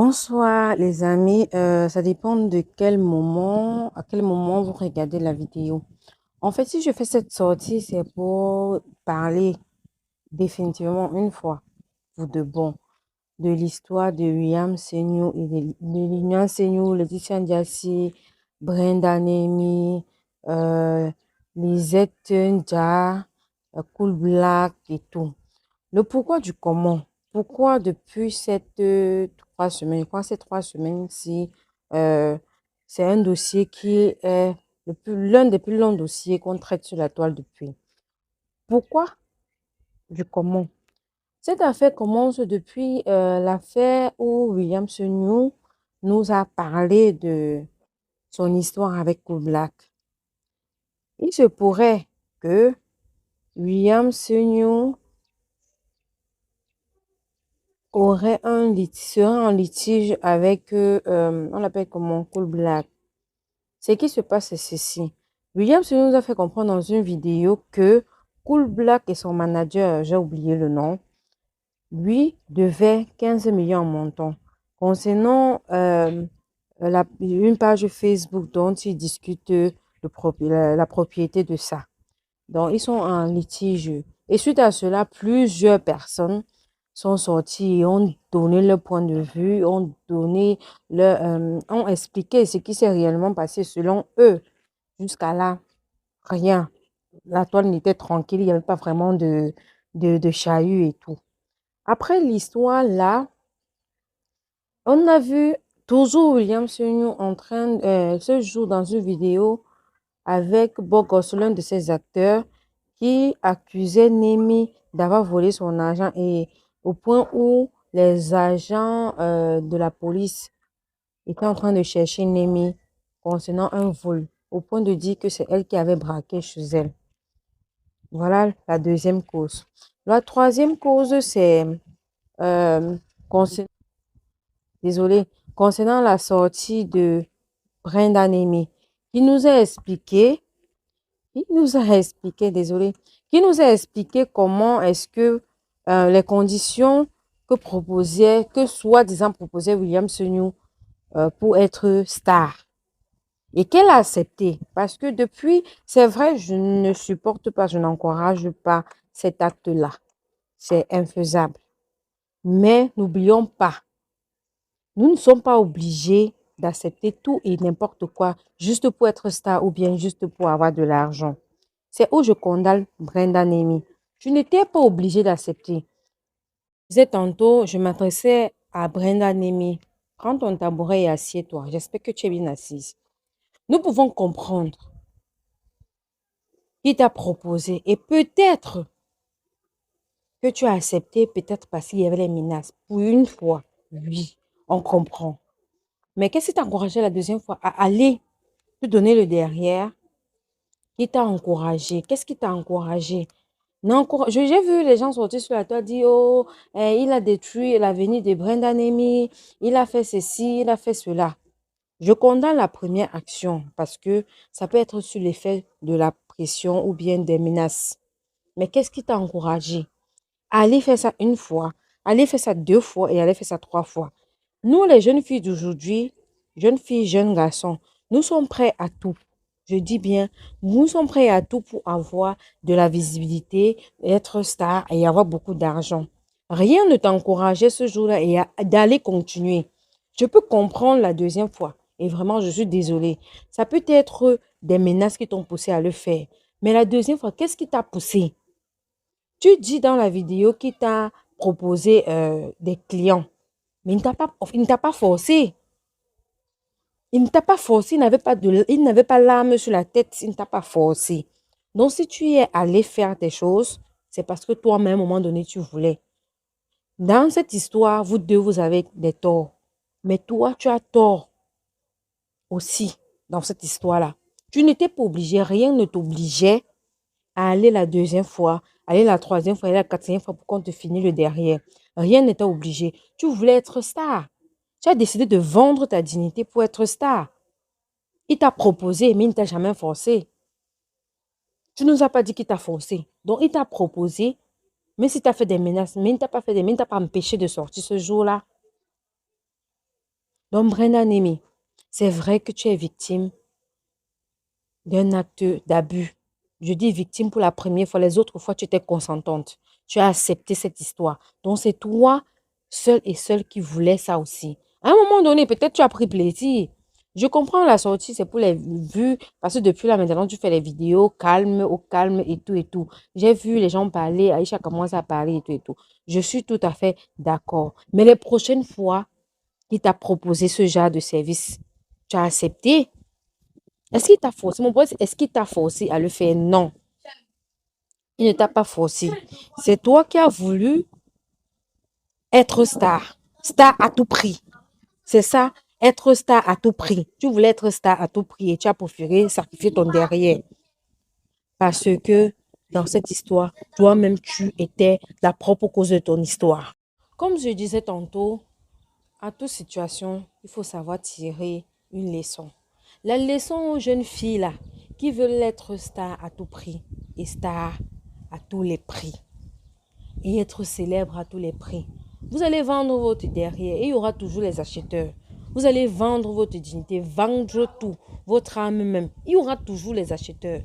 Bonsoir les amis. Ça dépend de à quel moment vous regardez la vidéo. En fait, si je fais cette sortie, c'est pour parler définitivement une fois pour de bon de l'histoire de William Senior et de l'Union Senior, Laetitia Ndiaye, Brenda Nemi, euh, Lisette Ndia, Cool Black et tout. Le pourquoi du comment? Pourquoi depuis cette 3 semaines, je crois que ces 3 semaines-ci, euh, c'est un dossier qui est l'un des plus longs dossiers qu'on traite sur la toile depuis. Pourquoi du comment? Cette affaire commence depuis l'affaire où William Senior nous a parlé de son histoire avec Black. Il se pourrait que William Senior serait en litige avec, on l'appelle comment, Cool Black. Ce qui se passe, c'est ceci. Williams nous a fait comprendre dans une vidéo que Cool Black et son manager, j'ai oublié le nom, lui devait 15 millions en montant. Concernant une page Facebook dont ils discutent la propriété de ça. Donc, ils sont en litige. Et suite à cela, plusieurs personnes sont sorties et ont donné leur point de vue, ont expliqué ce qui s'est réellement passé selon eux. Jusqu'à là, rien. La toile n'était tranquille, il n'y avait pas vraiment de chahut et tout. Après l'histoire là, on a vu toujours William Senior en train, ce jour dans une vidéo avec Bogos, l'un de ses acteurs, qui accusait Nemi d'avoir volé son argent et au point où les agents de la police étaient en train de chercher Nemi concernant un vol, au point de dire que c'est elle qui avait braqué chez elle. Voilà la deuxième cause. La troisième cause, c'est euh, concernant, désolé, concernant la sortie de Brenda Nemi, qui nous a expliqué désolé, qui nous a expliqué comment est-ce que les conditions que soi-disant proposait William Senior pour être star et qu'elle a accepté. Parce que depuis, c'est vrai, je ne supporte pas, je n'encourage pas cet acte-là. C'est infaisable. Mais n'oublions pas, nous ne sommes pas obligés d'accepter tout et n'importe quoi juste pour être star ou bien juste pour avoir de l'argent. C'est où je condamne Brenda Nemi. Je n'étais pas obligée d'accepter. Je disais tantôt, je m'adressais à Brenda Nemi. Prends ton tabouret et assieds-toi. J'espère que tu es bien assise. Nous pouvons comprendre qui t'a proposé et peut-être que tu as accepté, peut-être parce qu'il y avait les menaces. Pour une fois, oui, on comprend. Mais qu'est-ce qui t'a encouragé la deuxième fois à aller te donner le derrière? Qui t'a encouragé? Qu'est-ce qui t'a encouragé? Non, j'ai vu les gens sortir sur la toile dire, oh, il a détruit l'avenir de Brenda Nemi, il a fait ceci, il a fait cela. Je condamne la première action parce que ça peut être sur l'effet de la pression ou bien des menaces. Mais qu'est-ce qui t'a encouragé? Allez faire ça une fois, allez faire ça deux fois et allez faire ça trois fois. Nous, les jeunes filles d'aujourd'hui, jeunes filles, jeunes garçons, nous sommes prêts à tout. Je dis bien, nous sommes prêts à tout pour avoir de la visibilité, être star et avoir beaucoup d'argent. Rien ne t'encourageait ce jour-là et d'aller continuer. Je peux comprendre la deuxième fois et vraiment, je suis désolée. Ça peut être des menaces qui t'ont poussé à le faire. Mais la deuxième fois, qu'est-ce qui t'a poussé? Tu dis dans la vidéo qu'il t'a proposé des clients, mais il ne t'a pas forcé. Il ne t'a pas forcé, il n'avait pas l'arme sur la tête, il ne t'a pas forcé. Donc, si tu es allé faire des choses, c'est parce que toi-même, à un moment donné, tu voulais. Dans cette histoire, vous deux, vous avez des torts. Mais toi, tu as tort aussi dans cette histoire-là. Tu n'étais pas obligé, rien ne t'obligeait à aller la deuxième fois, aller la troisième fois, aller la quatrième fois pour qu'on te finisse le derrière. Rien n'était obligé. Tu voulais être star. Tu as décidé de vendre ta dignité pour être star. Il t'a proposé, mais il ne t'a jamais forcé. Tu ne nous as pas dit qu'il t'a forcé. Donc, il t'a proposé, mais si tu as fait des menaces, mais il ne t'a pas fait des menaces, il ne t'a pas empêché de sortir ce jour-là. Donc, Brenda Nemi, c'est vrai que tu es victime d'un acte d'abus. Je dis victime pour la première fois, les autres fois, tu étais consentante. Tu as accepté cette histoire. Donc, c'est toi seul et seul qui voulais ça aussi. À un moment donné, peut-être tu as pris plaisir. Je comprends la sortie, c'est pour les vues, parce que depuis là, maintenant, tu fais les vidéos calme, au calme et tout et tout. J'ai vu les gens parler, Aïcha commence à parler et tout et tout. Je suis tout à fait d'accord. Mais les prochaines fois qu'il t'a proposé ce genre de service, tu as accepté? Est-ce qu'il t'a forcé? Mon point, c'est est-ce qu'il t'a forcé à le faire? Non, il ne t'a pas forcé. C'est toi qui as voulu être star. Star à tout prix. C'est ça, être star à tout prix. Tu voulais être star à tout prix et tu as préféré sacrifier ton derrière. Parce que dans cette histoire, toi-même, tu étais la propre cause de ton histoire. Comme je disais tantôt, à toute situation, il faut savoir tirer une leçon. La leçon aux jeunes filles là, qui veulent être star à tout prix et star à tous les prix et être célèbre à tous les prix. Vous allez vendre votre derrière et il y aura toujours les acheteurs. Vous allez vendre votre dignité, vendre tout, votre âme même. Il y aura toujours les acheteurs.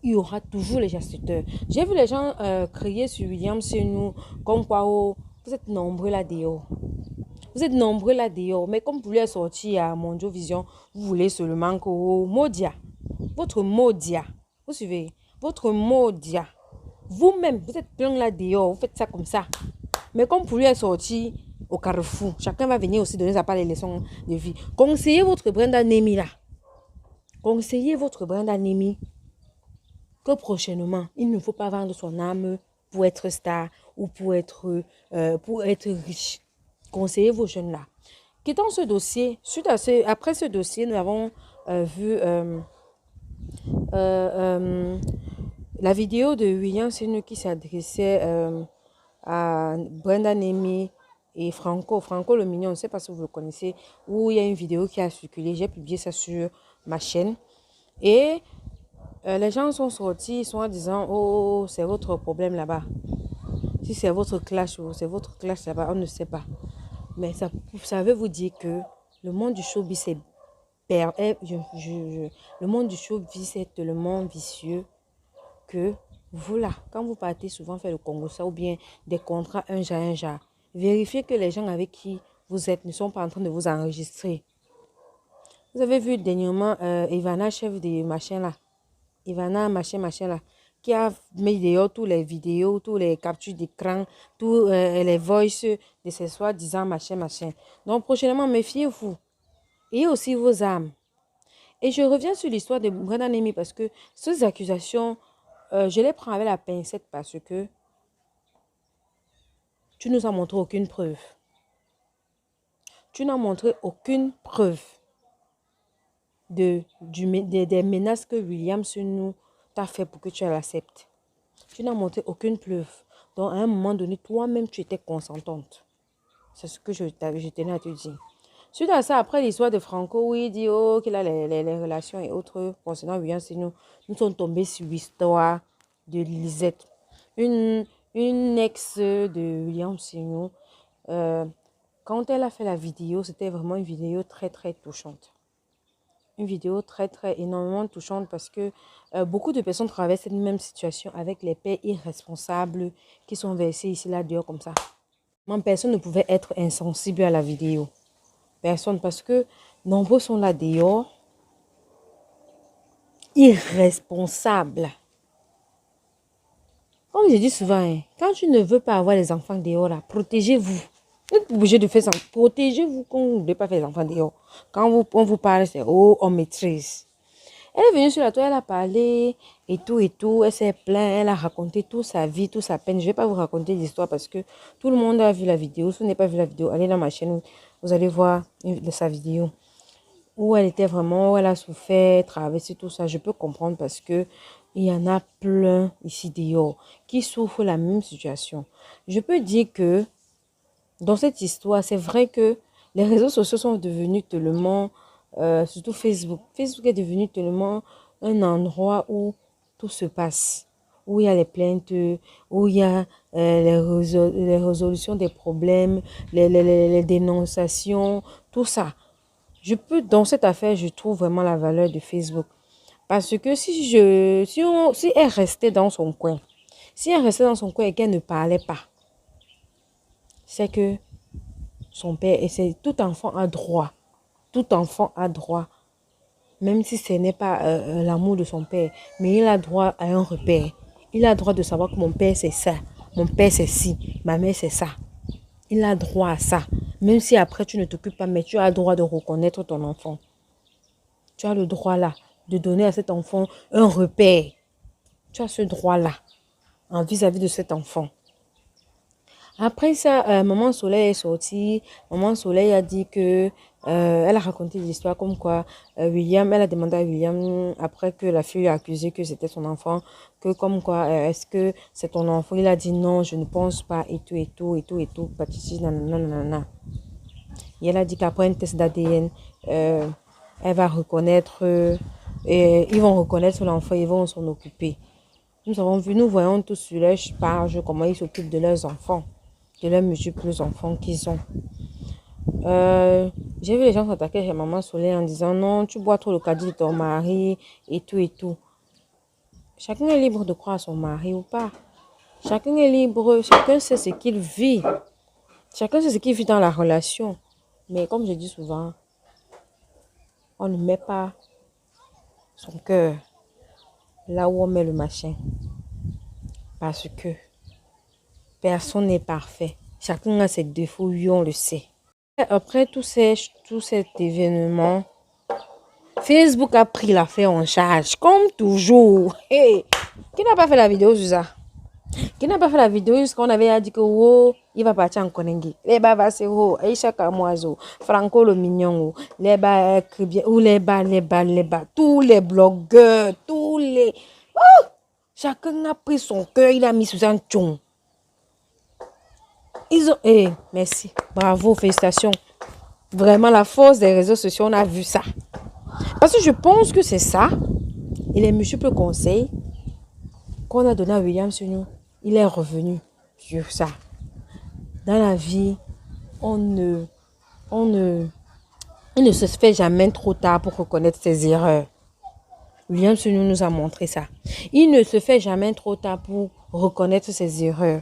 Il y aura toujours les acheteurs. J'ai vu les gens crier sur William chez nous, comme quoi oh, vous êtes nombreux là-dehors. Vous êtes nombreux là-dehors, mais comme vous voulez sortir à Mondio Vision, vous voulez seulement que Modia, votre Modia, vous suivez, votre Modia, vous-même, vous êtes plein là-dehors, vous faites ça comme ça. Mais comme pour lui est sorti au carrefour, chacun va venir aussi donner sa part des leçons de vie. Conseillez votre Brenda Nemi là. Conseillez votre Brenda Nemi que prochainement, il ne faut pas vendre son âme pour être star ou pour être riche. Conseillez vos jeunes là. Quittons ce dossier. Après ce dossier, nous avons vu la vidéo de William Senu qui s'adressait à Brenda Nemi et Franco. Franco le mignon, je ne sais pas si vous le connaissez, où il y a une vidéo qui a circulé. J'ai publié ça sur ma chaîne. Et les gens sont sortis, ils sont en disant, oh, c'est votre problème là-bas. Si c'est votre clash ou c'est votre clash là-bas, on ne sait pas. Mais ça veut vous dire que le monde du showbiz est le monde du showbiz est tellement vicieux que vous là, quand vous partez souvent faire le Congo, ça ou bien des contrats un genre, vérifiez que les gens avec qui vous êtes ne sont pas en train de vous enregistrer. Vous avez vu dernièrement Ivana, chef de machin là, Ivana, machin là, qui a mis dehors tous les vidéos, tous les captures d'écran, tous les voices de ces soi-disant machin. Donc prochainement, méfiez-vous. Et aussi vos âmes. Et je reviens sur l'histoire de Brenda Nemi parce que ces accusations, je les prends avec la pincette parce que tu nous as montré aucune preuve. Tu n'as montré aucune preuve des menaces que William nous t'a fait pour que tu l'acceptes. Tu n'as montré aucune preuve. Donc, à un moment donné, toi-même, tu étais consentante. C'est ce que je tenais à te dire. Suite à ça, après l'histoire de Franco, où il dit oh, qu'il a les relations et autres concernant William Senu, nous sommes tombés sur l'histoire de Lisette, une ex de William Senu. Quand elle a fait la vidéo, c'était vraiment une vidéo très, très touchante. Une vidéo très, très énormément touchante parce que beaucoup de personnes traversent cette même situation avec les pères irresponsables qui sont versés ici, là, dehors, comme ça. Personne ne pouvait être insensible à la vidéo. Personne, parce que nombreux sont là dehors, irresponsables. Comme je dis souvent, hein, quand tu ne veux pas avoir les enfants dehors, là, protégez-vous. Vous êtes obligé de faire ça. Protégez-vous quand vous ne voulez pas faire les enfants dehors. Quand on vous parle, c'est oh, on maîtrise. Elle est venue sur la toile, elle a parlé et tout. Elle s'est plainte, elle a raconté toute sa vie, toute sa peine. Je ne vais pas vous raconter l'histoire parce que tout le monde a vu la vidéo. Si vous n'avez pas vu la vidéo, allez dans ma chaîne, vous allez voir sa vidéo. Où elle était vraiment, où elle a souffert, traversé tout ça. Je peux comprendre parce que il y en a plein ici dehors qui souffrent la même situation. Je peux dire que dans cette histoire, c'est vrai que les réseaux sociaux sont devenus tellement, surtout Facebook. Facebook est devenu tellement un endroit où tout se passe, où il y a les plaintes, où il y a les résolutions des problèmes, les dénonciations, tout ça. Dans cette affaire, je trouve vraiment la valeur de Facebook. Parce que si elle restait dans son coin, si elle restait dans son coin et qu'elle ne parlait pas, c'est que son père, et c'est tout enfant a droit, tout enfant a droit, même si ce n'est pas l'amour de son père, mais il a droit à un repère. Il a droit de savoir que mon père c'est ça, mon père c'est ci, ma mère c'est ça. Il a droit à ça. Même si après tu ne t'occupes pas, mais tu as le droit de reconnaître ton enfant. Tu as le droit là de donner à cet enfant un repère. Tu as ce droit-là en vis-à-vis de cet enfant. Après ça, Maman Soleil est sortie. Maman Soleil a dit que, elle a raconté des histoires comme quoi William, elle a demandé à William, après que la fille lui a accusé que c'était son enfant, que comme quoi, est-ce que c'est ton enfant? Il a dit non, je ne pense pas, et tout, et tout, et tout, et tout, patati, nanana, nanana. Et elle a dit qu'après un test d'ADN, elle va reconnaître, et ils vont reconnaître l'enfant, ils vont s'en occuper. Nous voyons tous sur leur page comment ils s'occupent de leurs enfants, de leurs multiples enfants qu'ils ont. J'ai vu les gens s'attaquer chez Maman Soleil en disant non, tu bois trop le caddie de ton mari et tout et tout. Chacun est libre de croire à son mari ou pas. Chacun est libre, chacun sait ce qu'il vit. Chacun sait ce qu'il vit dans la relation. Mais comme je dis souvent, on ne met pas son cœur là où on met le machin. Parce que personne n'est parfait. Chacun a ses défauts, oui, on le sait. Après tout cet événement, Facebook a pris l'affaire en charge, comme toujours. Hey, qui n'a pas fait la vidéo sur ça? Qui n'a pas fait la vidéo jusqu'on avait dit que oh, il va partir en Konengi. Les bas c'est oh, Aïcha Kamoizo, Franco le mignon, les bas ou les bas, tous les blogueurs, tous les... Oh, chacun a pris son cœur, il a mis sous un tchon. Ils ont... Eh, merci, bravo, félicitations. Vraiment, la force des réseaux sociaux, on a vu ça. Parce que je pense que c'est ça. Et les multiples conseils qu'on a donné à William Senu, il est revenu sur ça. Dans la vie, il ne se fait jamais trop tard pour reconnaître ses erreurs. William Senu nous a montré ça. Il ne se fait jamais trop tard pour reconnaître ses erreurs.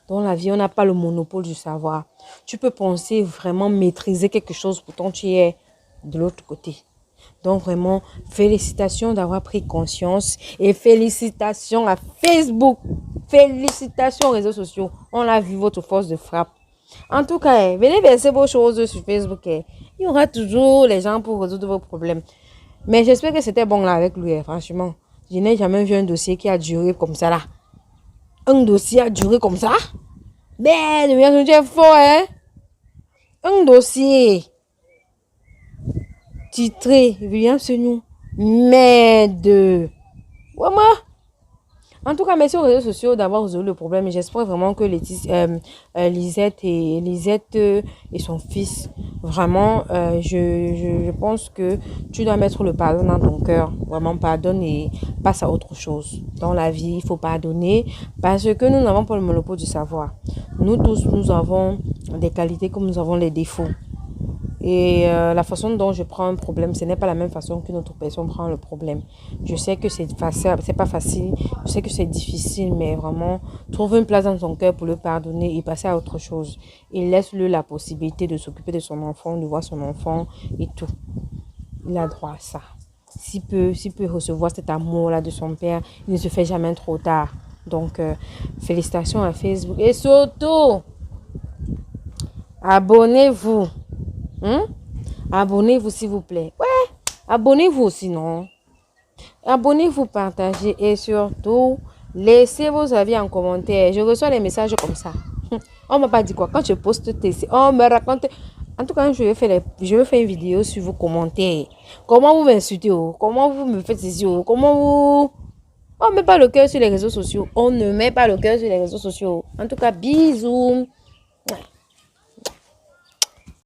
Dans la vie, on n'a pas le monopole du savoir. Tu peux penser vraiment maîtriser quelque chose, pourtant tu es de l'autre côté. Donc vraiment, félicitations d'avoir pris conscience et félicitations à Facebook. Félicitations aux réseaux sociaux. On a vu votre force de frappe. En tout cas, venez verser vos choses sur Facebook. Il y aura toujours les gens pour résoudre vos problèmes. Mais j'espère que c'était bon là avec lui, franchement. Je n'ai jamais vu un dossier qui a duré comme ça là. Un dossier a duré comme ça? Ben, tu es fort, hein? Un dossier titré William Senu, mais de... Ouais, moi. En tout cas, merci aux réseaux sociaux d'avoir résolu le problème. J'espère vraiment que Lisette et son fils, vraiment, je pense que tu dois mettre le pardon dans ton cœur. Vraiment, pardonne et passe à autre chose. Dans la vie, il faut pardonner parce que nous n'avons pas le monopole du savoir. Nous tous, nous avons des qualités comme nous avons les défauts. Et la façon dont je prends un problème, ce n'est pas la même façon qu'une autre personne prend le problème. Je sais que c'est pas facile, je sais que c'est difficile, mais vraiment, trouve une place dans ton cœur pour le pardonner et passer à autre chose. Et laisse-le la possibilité de s'occuper de son enfant, de voir son enfant et tout. Il a droit à ça. S'il peut recevoir cet amour-là de son père, il ne se fait jamais trop tard. Donc, félicitations à Facebook. Et surtout, abonnez-vous. Abonnez-vous s'il vous plaît. Ouais, abonnez-vous aussi, non? Abonnez-vous, partagez et surtout, laissez vos avis en commentaire. Je reçois les messages comme ça. On m'a pas dit quoi. Quand je poste tes... On me raconte... En tout cas, je vais faire une vidéo sur vos commentaires. Comment vous m'insultez? Comment vous me faites ceci? Comment vous... On ne met pas le cœur sur les réseaux sociaux. On ne met pas le cœur sur les réseaux sociaux. En tout cas, bisous.